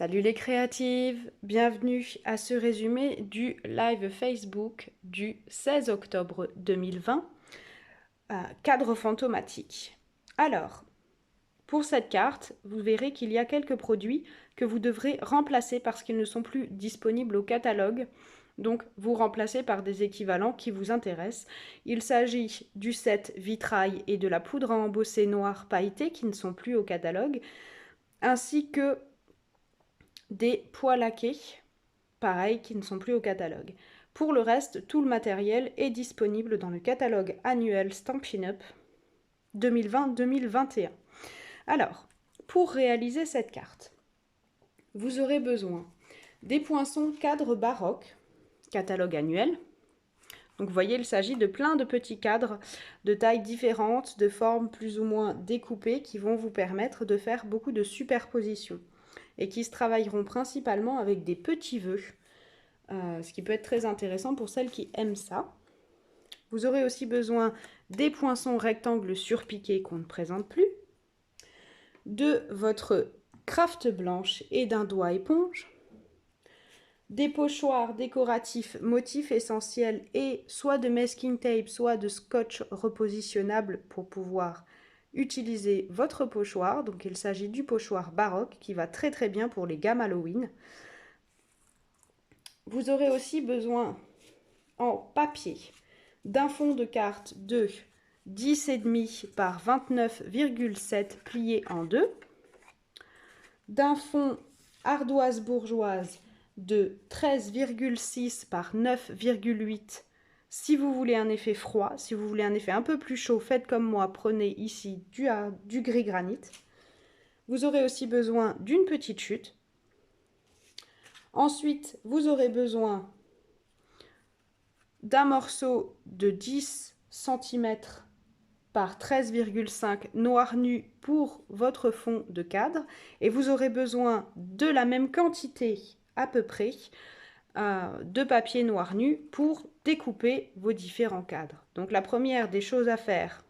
Salut les créatives, bienvenue à ce résumé du live Facebook du 16 octobre 2020, cadre fantomatique. Alors, pour cette carte, vous verrez qu'il y a quelques produits que vous devrez remplacer parce qu'ils ne sont plus disponibles au catalogue. Donc, vous remplacez par des équivalents qui vous intéressent. Il s'agit du set vitrail et de la poudre à embosser noire pailletée qui ne sont plus au catalogue, ainsi que des pois laqués, pareil, qui ne sont plus au catalogue. Pour le reste, tout le matériel est disponible dans le catalogue annuel Stampin' Up 2020-2021. Alors, pour réaliser cette carte, vous aurez besoin des poinçons cadres baroques, catalogue annuel. Donc vous voyez, il s'agit de plein de petits cadres de tailles différentes, de formes plus ou moins découpées qui vont vous permettre de faire beaucoup de superpositions et qui se travailleront principalement avec des petits vœux, ce qui peut être très intéressant pour celles qui aiment ça. Vous aurez aussi besoin des poinçons rectangles surpiqués qu'on ne présente plus, de votre craft blanche et d'un doigt éponge, des pochoirs décoratifs motifs essentiels et soit de masking tape, soit de scotch repositionnable pour pouvoir utiliser votre pochoir. Donc il s'agit du pochoir baroque qui va très très bien pour les gammes Halloween. Vous aurez aussi besoin en papier d'un fond de carte de 10,5 par 29,7 plié en deux, d'un fond ardoise bourgeoise de 13,6 par 9,8. Si vous voulez un effet froid, si vous voulez un effet un peu plus chaud, faites comme moi, prenez ici du gris granit. Vous aurez aussi besoin d'une petite chute. Ensuite, vous aurez besoin d'un morceau de 10 cm par 13,5 noir nu pour votre fond de cadre et vous aurez besoin de la même quantité à peu près de papier noir nu pour découper vos différents cadres. Donc la première des choses à faire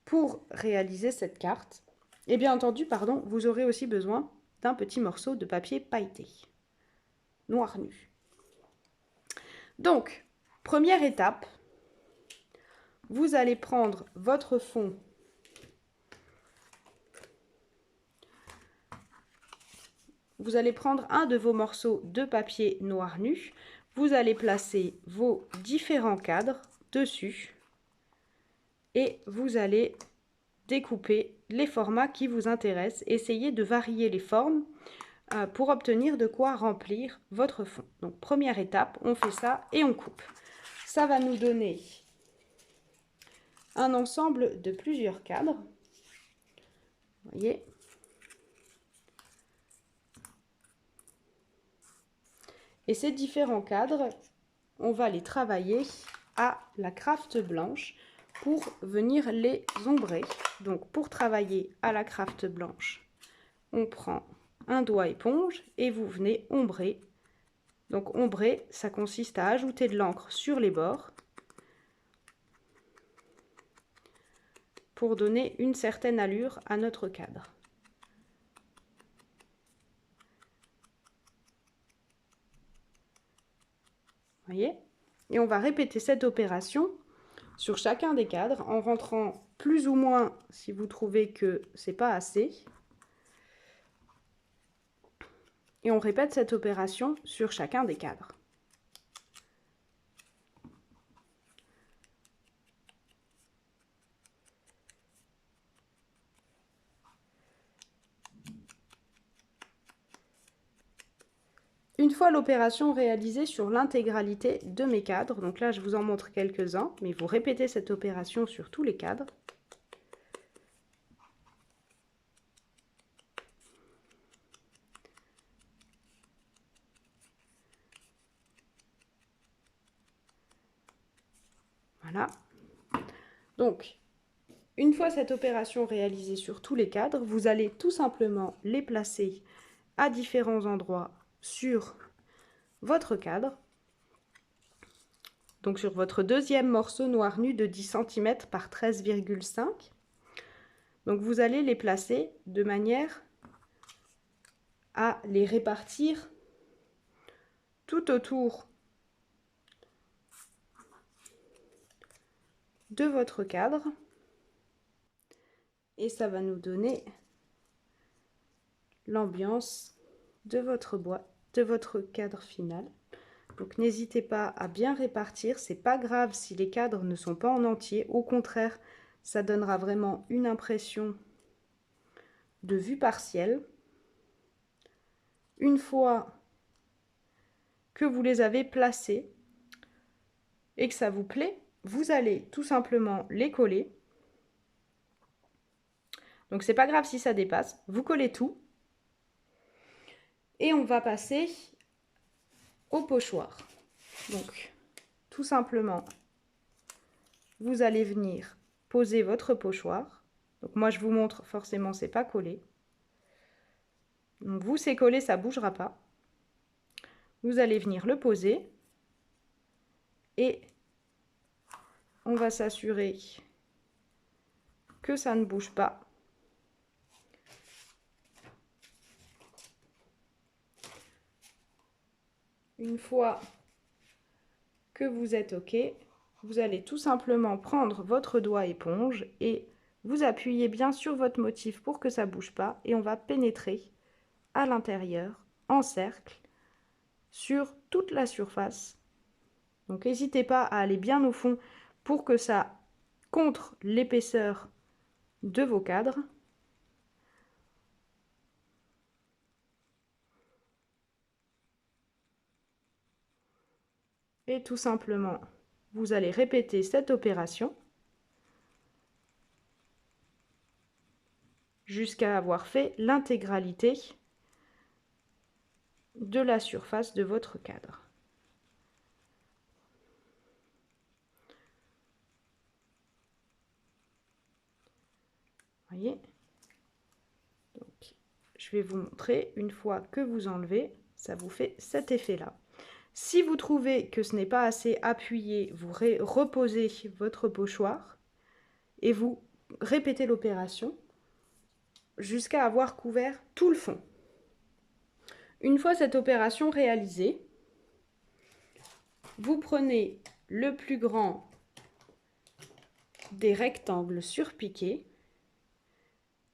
pour réaliser cette carte, et bien entendu, vous aurez aussi besoin d'un petit morceau de papier pailleté noir nu. Donc, première étape, vous allez prendre votre fond vous allez prendre un de vos morceaux de papier noir nu, vous allez placer vos différents cadres dessus et vous allez découper les formats qui vous intéressent. Essayez de varier les formes pour obtenir de quoi remplir votre fond. Donc première étape, on fait ça et on coupe. Ça va nous donner un ensemble de plusieurs cadres. Vous voyez ? Et ces différents cadres, on va les travailler à la craft blanche pour venir les ombrer. Donc pour travailler à la craft blanche, on prend un doigt éponge et vous venez ombrer. Donc ombrer, ça consiste à ajouter de l'encre sur les bords pour donner une certaine allure à notre cadre. Voyez ? Et on va répéter cette opération sur chacun des cadres en rentrant plus ou moins si vous trouvez que c'est pas assez. Et on répète cette opération sur chacun des cadres. Une fois l'opération réalisée sur l'intégralité de mes cadres, donc là je vous en montre quelques-uns, mais vous répétez cette opération sur tous les cadres. Voilà. Donc, une fois cette opération réalisée sur tous les cadres, vous allez tout simplement les placer à différents endroits sur votre cadre. Donc sur votre deuxième morceau noir nu de 10 cm par 13,5. Donc vous allez les placer de manière à les répartir tout autour de votre cadre. Et ça va nous donner l'ambiance de votre cadre final. Donc n'hésitez pas à bien répartir, c'est pas grave si les cadres ne sont pas en entier, au contraire, ça donnera vraiment une impression de vue partielle. Une fois que vous les avez placés et que ça vous plaît, vous allez tout simplement les coller. Donc c'est pas grave si ça dépasse, vous collez tout. Et on va passer au pochoir. Donc tout simplement, vous allez venir poser votre pochoir. Donc moi je vous montre, forcément c'est pas collé. Donc vous c'est collé, ça bougera pas. Vous allez venir le poser et on va s'assurer que ça ne bouge pas. Une fois que vous êtes OK, vous allez tout simplement prendre votre doigt éponge et vous appuyez bien sur votre motif pour que ça ne bouge pas et on va pénétrer à l'intérieur en cercle sur toute la surface. Donc n'hésitez pas à aller bien au fond pour que ça contre l'épaisseur de vos cadres. Et tout simplement, vous allez répéter cette opération jusqu'à avoir fait l'intégralité de la surface de votre cadre. Voyez, donc, je vais vous montrer, une fois que vous enlevez, ça vous fait cet effet-là. Si vous trouvez que ce n'est pas assez appuyé, vous reposez votre pochoir et vous répétez l'opération jusqu'à avoir couvert tout le fond. Une fois cette opération réalisée, vous prenez le plus grand des rectangles surpiqués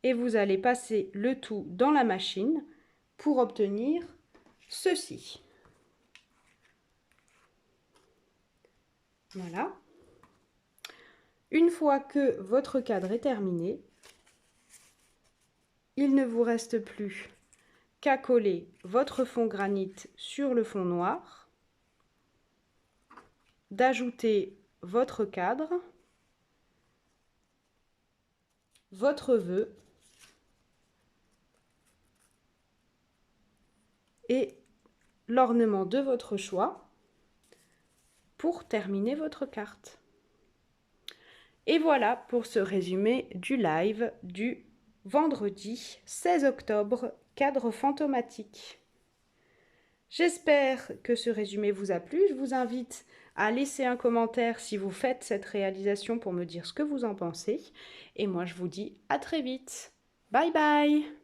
et vous allez passer le tout dans la machine pour obtenir ceci. Voilà. Une fois que votre cadre est terminé, il ne vous reste plus qu'à coller votre fond granit sur le fond noir, d'ajouter votre cadre, votre vœu et l'ornement de votre choix pour terminer votre carte. Et voilà pour ce résumé du live du vendredi 16 octobre, cadre fantomatique. J'espère que ce résumé vous a plu. Je vous invite à laisser un commentaire si vous faites cette réalisation pour me dire ce que vous en pensez. Et moi, je vous dis à très vite. Bye bye!